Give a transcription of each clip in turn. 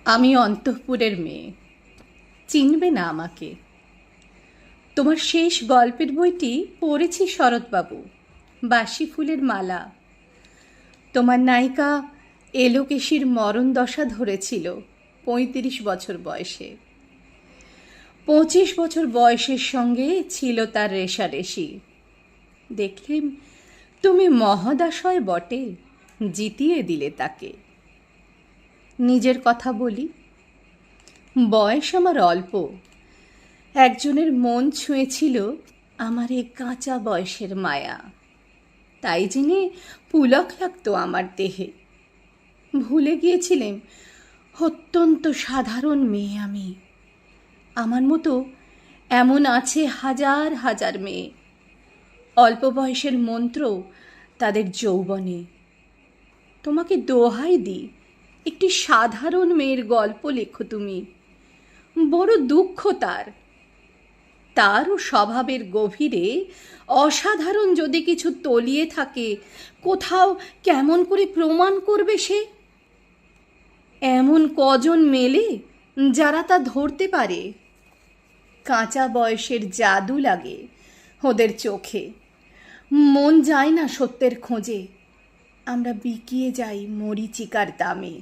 আমি অন্তঃপুরের মেয়ে, চিনবে না আমাকে। তোমার শেষ গল্পের বইটি পড়েছি শরৎবাবু, বাসি ফুলের মালা। তোমার নায়িকা এলোকেশীর মরণ দশা ধরেছিল ৩৫ বছর বয়সে। ২৫ বছর বয়সের সঙ্গে ছিল তার রেশারেশি। দেখলেম তুমি মহদাশয় বটে, জিতিয়ে দিলে তাকে। নিজের কথা বলি, বয়স আমার অল্প, একজনের মন ছুঁয়েছিল আমার এই কাঁচা বয়সের মায়া, তাই জেনে পুলক লাগতো আমার দেহে। ভুলে গিয়েছিলেম অত্যন্ত সাধারণ মেয়ে আমি। আমার মতো এমন আছে হাজার হাজার মেয়ে, অল্প বয়সের মন্ত্র তাদের যৌবনে। তোমাকে দোহাই দিই, একটি সাধারণ মেয়ের গল্প লেখো তুমি। বড় দুঃখ তারও স্বভাবের গভীরে অসাধারণ যদি কিছু তলিয়ে থাকে, কোথাও কেমন করে প্রমাণ করবে সে? এমন কজন মেলে যারা তা ধরতে পারে? কাঁচা বয়সের জাদু লাগে ওদের চোখে, মন যায় না সত্যের খোঁজে। আমরা বিকিয়ে যাই মরীচিকার দামে।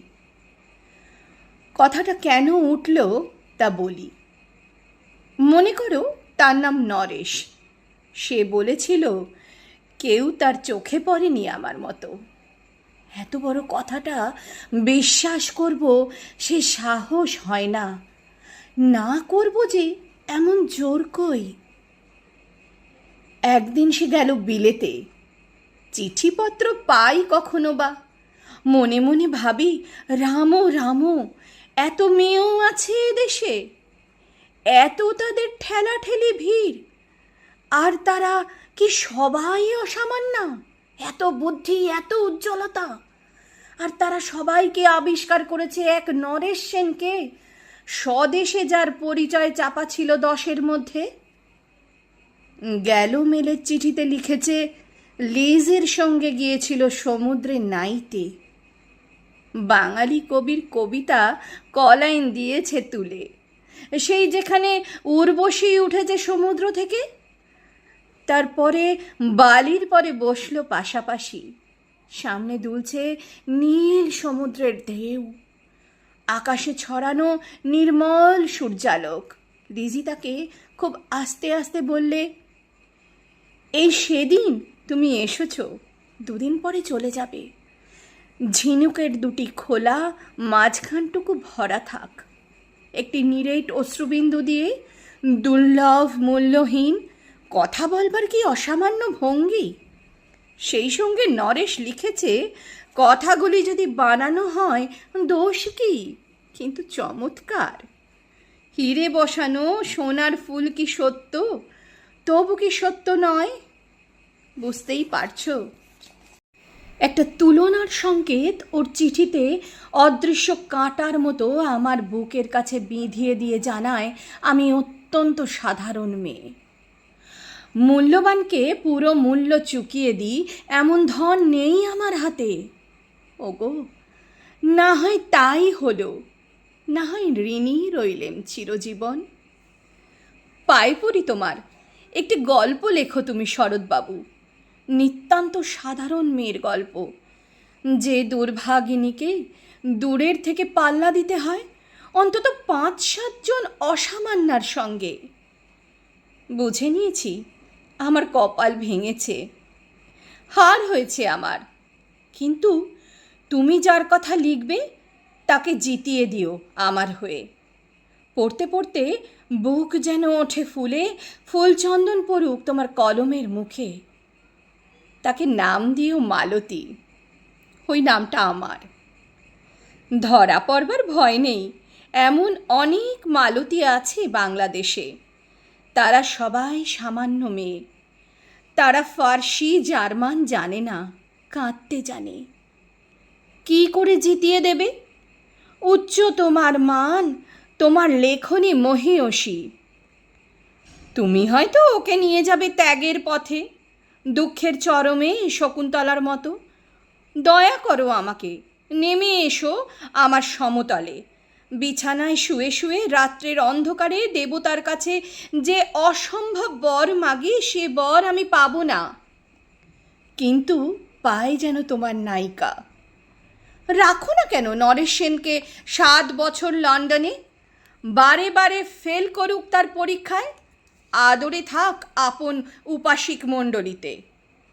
কথাটা কেন উঠল তা বলি। মনে করো তার নাম নরেশ। সে বলেছিল কেউ তার চোখে পড়েনি আমার মতো। এত বড় কথাটা বিশ্বাস করব সে সাহস হয় না, না করব যে এমন জোর কই। একদিন সে গেল বিলেতে, চিঠিপত্র পাই কখনো বা। মনে মনে ভাবি, রামো রামো, এত মেয়েও আছে দেশে, এত তাদের ঠেলাঠেলি ভিড়, আর তারা কি সবাই অসামান্য? এত বুদ্ধি, এত উজ্জ্বলতা, আর তারা সবাইকে আবিষ্কার করেছে এক নরেশ সেনকে, স্বদেশে যার পরিচয় চাপা ছিল 10-এর মধ্যে। গেল মেলের চিঠিতে লিখেছে লিজের সঙ্গে গিয়েছিল সমুদ্রে নাইতে। বাঙালি কবির কবিতা কলাইন দিয়েছে তুলে, সেই যেখানে উর্বশী উঠেছে সমুদ্র থেকে। তারপরে বালির পরে বসলো পাশাপাশি, সামনে দুলছে নীল সমুদ্রের ঢেউ, আকাশে ছড়ানো নির্মল সূর্যালোক। রিজি তাকে খুব আস্তে আস্তে বললে, এই সেদিন তুমি এসেছো, 2 দিন পরে চলে যাবে। ঝিনুকের 2টি খোলা, মাঝখানটুকু ভরা থাক। একটি নিরেট অশ্রুবিন্দু দিয়ে দুর্লভ মূল্যহীন কথা বলবার কি অসামান্য ভঙ্গি। সেই সঙ্গে নরেশ লিখেছে, কথাগুলি যদি বানানো হয় দোষ কি, কিন্তু চমৎকার। হিরে বসানো সোনার ফুল কি সত্য, তবু কি সত্য নয়? বুঝতেই পারছো। একটা তুলনার সংকেত ওর চিঠিতে অদৃশ্য কাঁটার মতো আমার বুকের কাছে বিঁধিয়ে দিয়ে জানায় আমি অত্যন্ত সাধারণ মেয়ে। মূল্যবানকে পুরো মূল্য চুকিয়ে দিই এমন ধন নেই আমার হাতে। ওগো, না হয় তাই হলো, না হয় ঋণী রইলেম চিরজীবন। পায়ে পড়ি তোমার, একটি গল্প লেখো তুমি শরৎবাবু, নিতান্ত সাধারণ মেয়ের গল্প, যে দুর্ভাগিনীকে দূরের থেকে পাল্লা দিতে হয় অন্তত 5-7 জন অসামান্যার সঙ্গে। বুঝে নিয়েছি আমার কপাল ভেঙেছে, হার হয়েছে আমার, কিন্তু তুমি যার কথা লিখবে তাকে জিতিয়ে দিও আমার হয়ে। পড়তে পড়তে বুক যেন ওঠে ফুলে, ফুলচন্দন পড়ুক তোমার কলমের মুখে। তাকে নাম দিও মালতী, ওই নামটা আমার। ধরা পড়বার ভয় নেই, এমন অনেক মালতী আছে বাংলাদেশে। তারা সবাই সামান্য মেয়ে, তারা ফার্সি জার্মান জানে না, কাঁদতে জানে। কি করে জিতিয়ে দেবে? উচ্চ তোমার মান, তোমার লেখনী মহীয়সী। তুমি হয়তো ওকে নিয়ে যাবে ত্যাগের পথে, দুঃখের চরমে শকুন্তলার মতো। দয়া করো আমাকে, নেমে এসো আমার সমতলে, বিছানায় শুয়ে শুয়ে রাত্রের অন্ধকারে দেবতার কাছে যে অসম্ভব বর মাগি, সে বর আমি পাবো না, কিন্তু পাই যেন তোমার নায়িকা। রাখো না কেন নরেশ সেনকে 7 বছর লন্ডনে, বারে বারে ফেল করুক তার পরীক্ষায়, আদরে থাক আপন উপাসিক মণ্ডলীতে।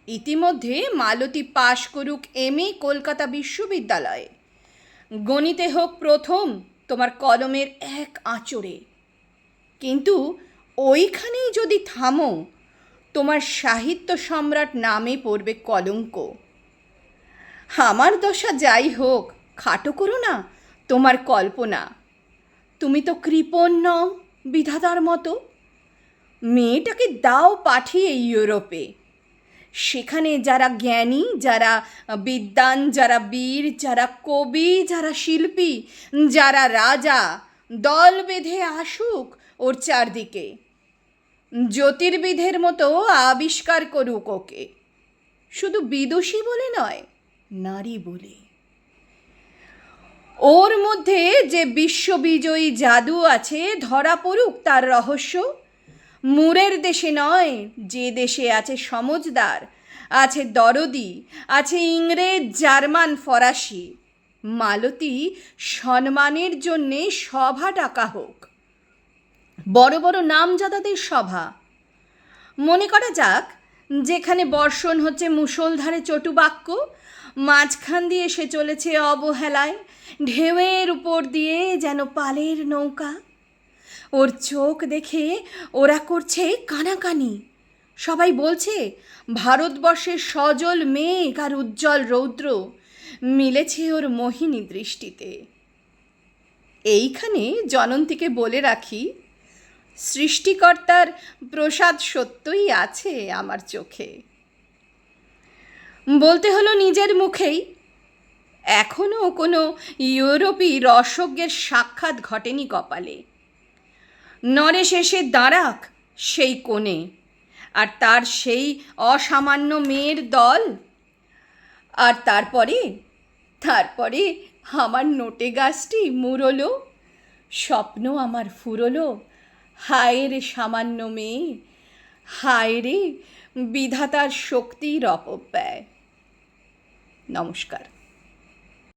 ইতিমধ্যে মালতী পাশ করুক MA কলকাতা বিশ্ববিদ্যালয়ে, গণিতে হোক প্রথম তোমার কলমের এক আঁচড়ে। কিন্তু ওইখানেই যদি থামো, তোমার সাহিত্য সম্রাট নামে পড়বে কলঙ্ক। আমার দশা যাই হোক, খাটো করো না তোমার কল্পনা। তুমি তো কৃপণ নও বিধাতার মতো। মেয়েটাকে দাও পাঠিয়ে ইউরোপে, সেখানে যারা জ্ঞানী, যারা বিদ্বান, যারা বীর, যারা কবি, যারা শিল্পী, যারা রাজা, দল বেঁধে আসুক ওর চারদিকে, জ্যোতির্বিদের মতো আবিষ্কার করুক ওকে, শুধু বিদুষী বলে নয়, নারী বলে। ওর মধ্যে যে বিশ্ববিজয়ী জাদু আছে, ধরা পড়ুক তার রহস্য। মুরের দেশে নয়, যে দেশে আছে সমজদার, আছে দরদি, আছে ইংরেজ, জার্মান, ফরাসি। মালতী সম্মানের জন্যে সভা ডাকা হোক, বড় বড় নামজাদাদের সভা। মনে করা যাক, যেখানে বর্ষণ হচ্ছে মুষলধারে চটু বাক্য, মাঝখান দিয়ে সে চলেছে অবহেলায়, ঢেউয়ের উপর দিয়ে যেন পালের নৌকা। ওর চোখ দেখে ওরা করছে কানাকানি। সবাই বলছে ভারতবর্ষের সজল মেঘ আর উজ্জ্বল রৌদ্র মিলেছে ওর মোহিনী দৃষ্টিতে। এইখানে জনন্তীকে বলে রাখি, সৃষ্টিকর্তার প্রসাদ সত্যই আছে আমার চোখে। বলতে হলো নিজের মুখেই, এখনও কোনো ইউরোপী রসজ্ঞের সাক্ষাৎ ঘটেনি কপালে। নরেশ এসে দাঁড়াক সেই কোণে, আর তার সেই অসামান্য মেয়ের দল। আর তারপরে আমার নোটে গাছটি মুরলো, স্বপ্ন আমার ফুরলো। হায় রে সামান্য মেয়ে, হায় রে বিধাতার শক্তির অপব্যয়। নমস্কার।